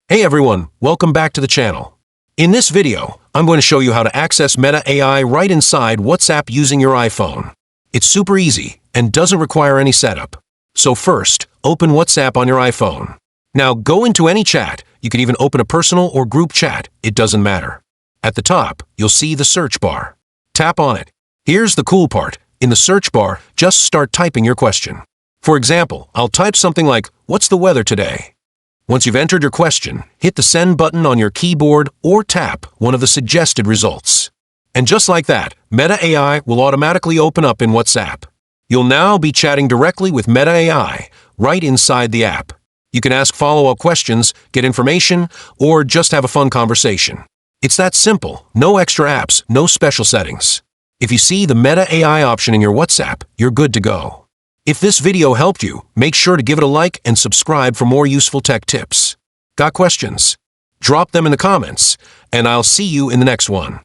Hey everyone, welcome back to the channel. In this video, I'm going to show you how to access Meta AI right inside WhatsApp using your iPhone. It's super easy and doesn't require any setup. So first, open WhatsApp on your iPhone. Now go into any chat. You can even open a personal or group chat. It doesn't matter. At the top, you'll see the search bar. Tap on it. Here's the cool part. In the search bar, just start typing your question. For example, I'll type something like, "What's the weather today?" Once you've entered your question, hit the send button on your keyboard or tap one of the suggested results. And just like that, Meta AI will automatically open up in WhatsApp. You'll now be chatting directly with Meta AI right inside the app. You can ask follow-up questions, get information, or just have a fun conversation. It's that simple. No extra apps, no special settings. If you see the Meta AI option in your WhatsApp, you're good to go. If this video helped you, make sure to give it a like and subscribe for more useful tech tips. Got questions? Drop them in the comments, and I'll see you in the next one.